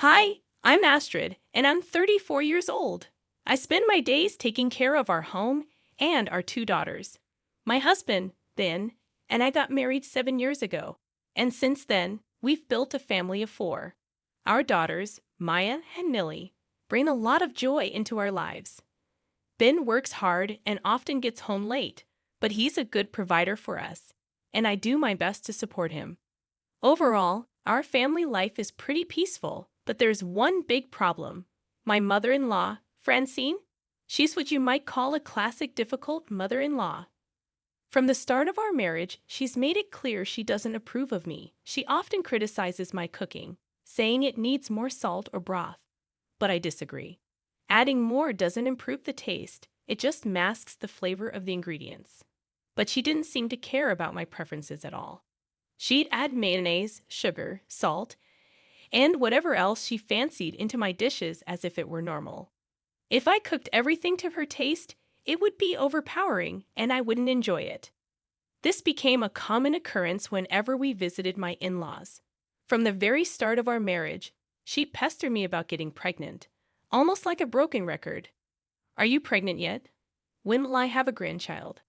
Hi, I'm Astrid, and I'm 34 years old. I spend my days taking care of our home and our two daughters. My husband, Ben, and I got married 7 years ago, and since then, we've built a family of four. Our daughters, Maya and Millie, bring a lot of joy into our lives. Ben works hard and often gets home late, but he's a good provider for us, and I do my best to support him. Overall, our family life is pretty peaceful, but there's one big problem. My mother-in-law, Francine, she's what you might call a classic difficult mother-in-law. From the start of our marriage, she's made it clear she doesn't approve of me. She often criticizes my cooking, saying it needs more salt or broth. But I disagree. Adding more doesn't improve the taste, it just masks the flavor of the ingredients. But she didn't seem to care about my preferences at all. She'd add mayonnaise, sugar, salt, and whatever else she fancied into my dishes as if it were normal. If I cooked everything to her taste, it would be overpowering and I wouldn't enjoy it. This became a common occurrence whenever we visited my in-laws. From the very start of our marriage, she'd pester me about getting pregnant, almost like a broken record. Are you pregnant yet? When will I have a grandchild?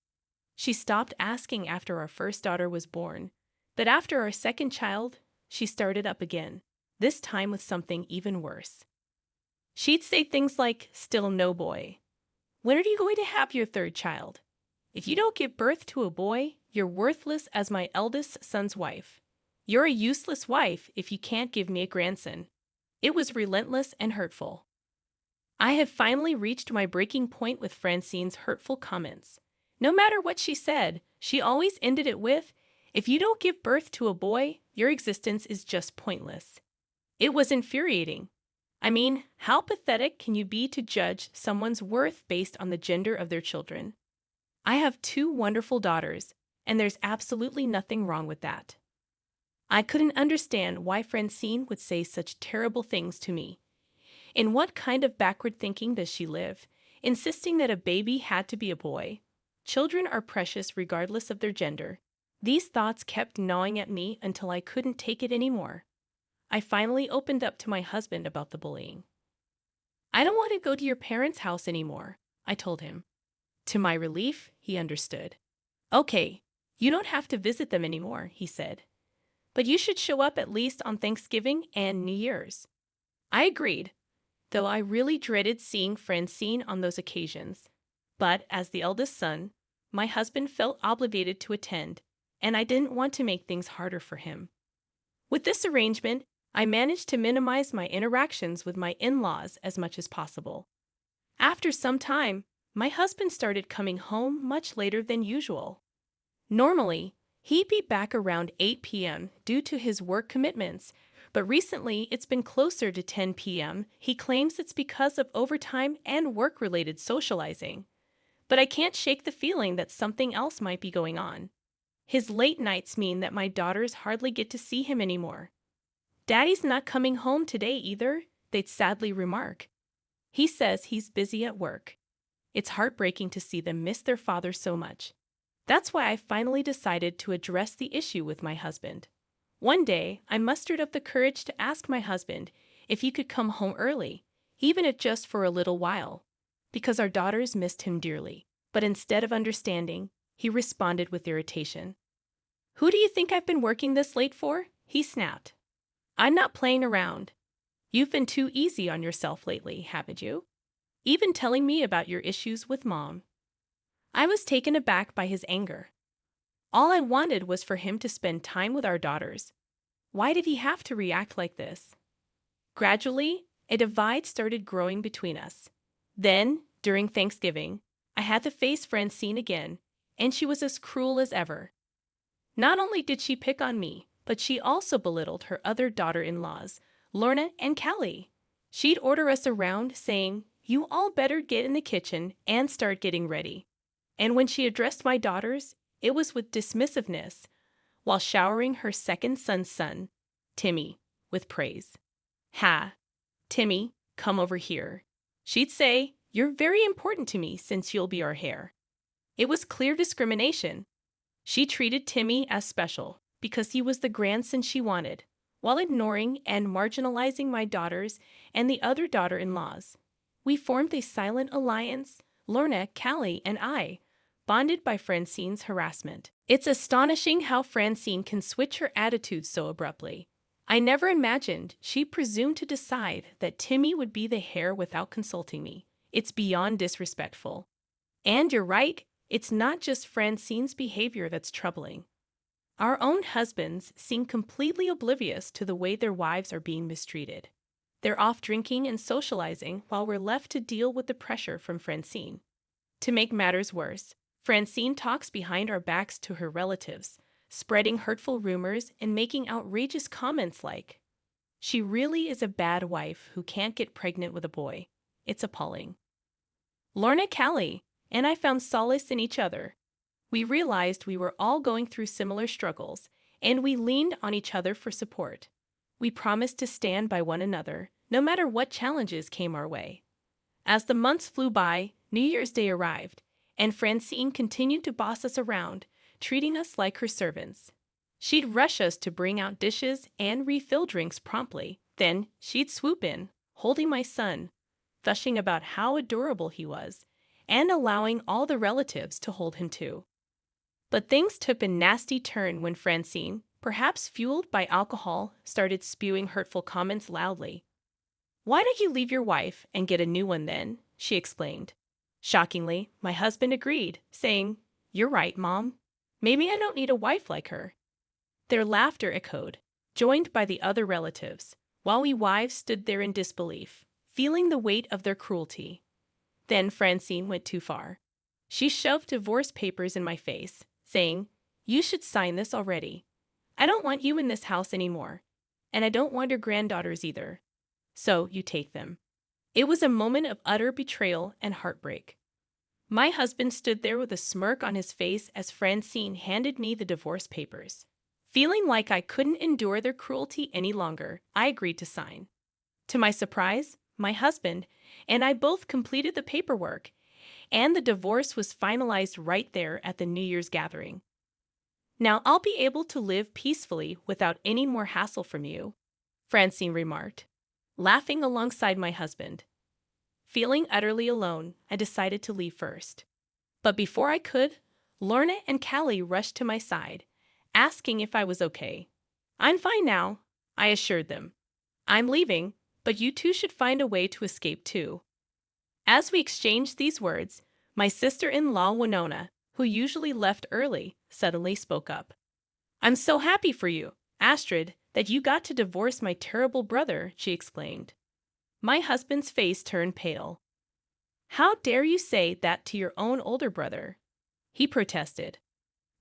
She stopped asking after our first daughter was born, but after our second child, she started up again, this time with something even worse. She'd say things like, "Still no boy. When are you going to have your third child? If you don't give birth to a boy, you're worthless as my eldest son's wife. You're a useless wife if you can't give me a grandson." It was relentless and hurtful. I had finally reached my breaking point with Francine's hurtful comments. No matter what she said, she always ended it with, "If you don't give birth to a boy, your existence is just pointless." It was infuriating. I mean, how pathetic can you be to judge someone's worth based on the gender of their children? I have two wonderful daughters, and there's absolutely nothing wrong with that. I couldn't understand why Francine would say such terrible things to me. In what kind of backward thinking does she live, insisting that a baby had to be a boy? Children are precious regardless of their gender. These thoughts kept gnawing at me until I couldn't take it anymore. I finally opened up to my husband about the bullying. "I don't want to go to your parents' house anymore," I told him. To my relief, he understood. "Okay, you don't have to visit them anymore," he said. "But you should show up at least on Thanksgiving and New Year's." I agreed, though I really dreaded seeing Francine on those occasions. But as the eldest son, my husband felt obligated to attend, and I didn't want to make things harder for him. With this arrangement, I managed to minimize my interactions with my in-laws as much as possible. After some time, my husband started coming home much later than usual. Normally, he'd be back around 8 p.m. due to his work commitments, but recently it's been closer to 10 p.m. He claims it's because of overtime and work-related socializing. But I can't shake the feeling that something else might be going on. His late nights mean that my daughters hardly get to see him anymore. "Daddy's not coming home today either," they'd sadly remark. He says he's busy at work. It's heartbreaking to see them miss their father so much. That's why I finally decided to address the issue with my husband. One day, I mustered up the courage to ask my husband if he could come home early, even if just for a little while, because our daughters missed him dearly. But instead of understanding, he responded with irritation. "Who do you think I've been working this late for?" he snapped. "I'm not playing around. You've been too easy on yourself lately, haven't you? Even telling me about your issues with Mom." I was taken aback by his anger. All I wanted was for him to spend time with our daughters. Why did he have to react like this? Gradually, a divide started growing between us. Then, during Thanksgiving, I had to face Francine again, and she was as cruel as ever. Not only did she pick on me, but she also belittled her other daughter-in-laws, Lorna and Callie. She'd order us around, saying, "You all better get in the kitchen and start getting ready." And when she addressed my daughters, it was with dismissiveness, while showering her second son's son, Timmy, with praise. "Ha, Timmy, come over here." She'd say, "You're very important to me since you'll be our heir." It was clear discrimination. She treated Timmy as special because he was the grandson she wanted, while ignoring and marginalizing my daughters and the other daughter-in-laws. We formed a silent alliance, Lorna, Callie, and I, bonded by Francine's harassment. It's astonishing how Francine can switch her attitude so abruptly. I never imagined she presumed to decide that Timmy would be the heir without consulting me. It's beyond disrespectful. And you're right, it's not just Francine's behavior that's troubling. Our own husbands seem completely oblivious to the way their wives are being mistreated. They're off drinking and socializing while we're left to deal with the pressure from Francine. To make matters worse, Francine talks behind our backs to her relatives, spreading hurtful rumors and making outrageous comments like, "She really is a bad wife who can't get pregnant with a boy." It's appalling. Lorna, Callie, and I found solace in each other. We realized we were all going through similar struggles, and we leaned on each other for support. We promised to stand by one another, no matter what challenges came our way. As the months flew by, New Year's Day arrived, and Francine continued to boss us around, treating us like her servants. She'd rush us to bring out dishes and refill drinks promptly. Then she'd swoop in, holding my son, gushing about how adorable he was, and allowing all the relatives to hold him too. But things took a nasty turn when Francine, perhaps fueled by alcohol, started spewing hurtful comments loudly. "Why don't you leave your wife and get a new one then?" she explained. Shockingly, my husband agreed, saying, "You're right, Mom. Maybe I don't need a wife like her." Their laughter echoed, joined by the other relatives, while we wives stood there in disbelief, feeling the weight of their cruelty. Then Francine went too far. She shoved divorce papers in my face, saying, "You should sign this already. I don't want you in this house anymore, and I don't want your granddaughters either. So you take them." It was a moment of utter betrayal and heartbreak. My husband stood there with a smirk on his face as Francine handed me the divorce papers. Feeling like I couldn't endure their cruelty any longer, I agreed to sign. To my surprise, my husband and I both completed the paperwork, and the divorce was finalized right there at the New Year's gathering. "Now I'll be able to live peacefully without any more hassle from you," Francine remarked, laughing alongside my husband. Feeling utterly alone, I decided to leave first. But before I could, Lorna and Callie rushed to my side, asking if I was okay. "I'm fine now," I assured them. "I'm leaving, but you two should find a way to escape too." As we exchanged these words, my sister-in-law Winona, who usually left early, suddenly spoke up. "I'm so happy for you, Astrid, that you got to divorce my terrible brother," she explained. My husband's face turned pale. "How dare you say that to your own older brother?" he protested.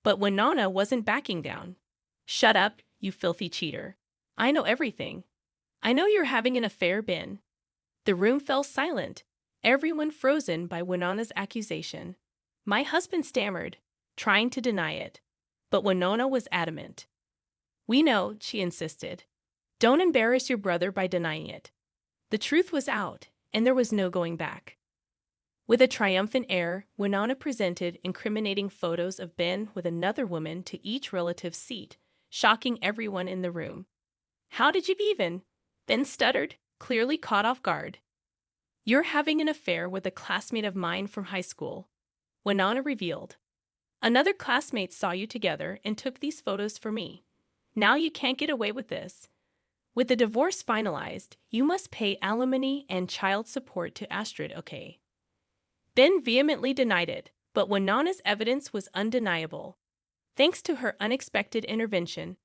But Winona wasn't backing down. "Shut up, you filthy cheater. I know everything. I know you're having an affair, Ben." The room fell silent, everyone frozen by Winona's accusation. My husband stammered, trying to deny it, but Winona was adamant. "We know," she insisted. "Don't embarrass your brother by denying it." The truth was out, and there was no going back. With a triumphant air, Winona presented incriminating photos of Ben with another woman to each relative's seat, shocking everyone in the room. "How did you even?" Ben stuttered, clearly caught off guard. "You're having an affair with a classmate of mine from high school," Winona revealed. "Another classmate saw you together and took these photos for me. Now you can't get away with this. With the divorce finalized, you must pay alimony and child support to Astrid, okay?" Ben vehemently denied it, but Winona's evidence was undeniable. Thanks to her unexpected intervention,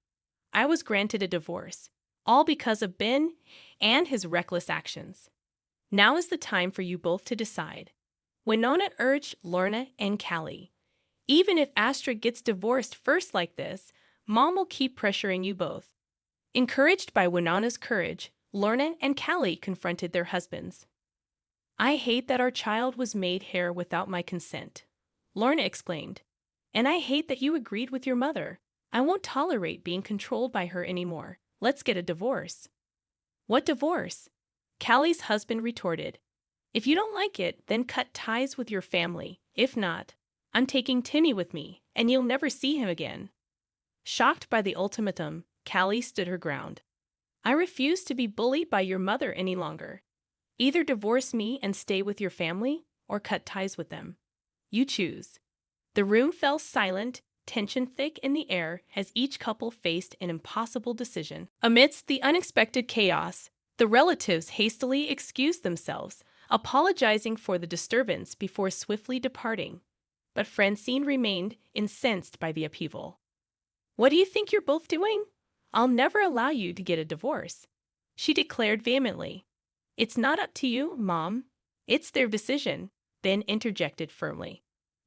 I was granted a divorce, all because of Ben and his reckless actions. "Now is the time for you both to decide," Winona urged Lorna and Callie. "Even if Astrid gets divorced first like this, Mom will keep pressuring you both." Encouraged by Winona's courage, Lorna and Callie confronted their husbands. "I hate that our child was made heir without my consent," Lorna explained. "And I hate that you agreed with your mother. I won't tolerate being controlled by her anymore. Let's get a divorce." "What divorce?" Callie's husband retorted. "If you don't like it, then cut ties with your family. If not, I'm taking Timmy with me, and you'll never see him again." Shocked by the ultimatum, Callie stood her ground. I refuse to be bullied by your mother any longer. Either divorce me and stay with your family, or cut ties with them. You choose." The room fell silent, tension thick in the air as each couple faced an impossible decision. Amidst the unexpected chaos, the relatives hastily excused themselves, apologizing for the disturbance before swiftly departing. But Francine remained incensed by the upheaval. "What do you think you're both doing? I'll never allow you to get a divorce," she declared vehemently. "It's not up to you, Mom. It's their decision," Ben interjected firmly.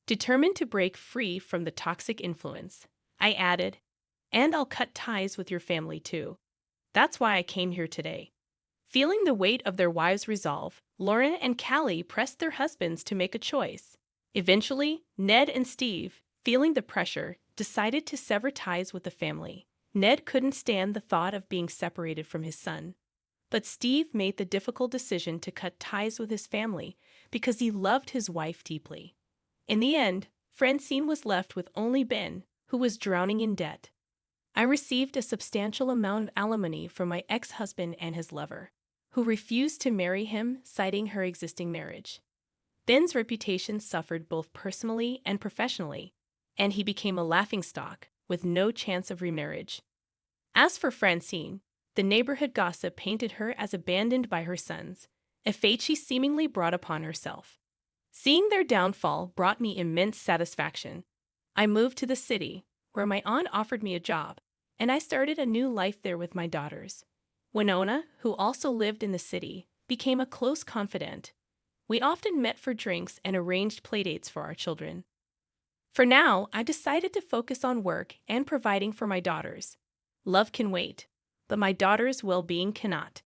Determined to break free from the toxic influence, I added, "And I'll cut ties with your family too. That's why I came here today." Feeling the weight of their wives' resolve, Lauren and Callie pressed their husbands to make a choice. Eventually, Ned and Steve, feeling the pressure, decided to sever ties with the family. Ned couldn't stand the thought of being separated from his son. But Steve made the difficult decision to cut ties with his family because he loved his wife deeply. In the end, Francine was left with only Ben, who was drowning in debt. I received a substantial amount of alimony from my ex-husband and his lover, who refused to marry him, citing her existing marriage. Ben's reputation suffered both personally and professionally, and he became a laughingstock with no chance of remarriage. As for Francine, the neighborhood gossip painted her as abandoned by her sons, a fate she seemingly brought upon herself. Seeing their downfall brought me immense satisfaction. I moved to the city, where my aunt offered me a job, and I started a new life there with my daughters. Winona, who also lived in the city, became a close confidant. We often met for drinks and arranged playdates for our children. For now, I decided to focus on work and providing for my daughters. Love can wait, but my daughters' well-being cannot.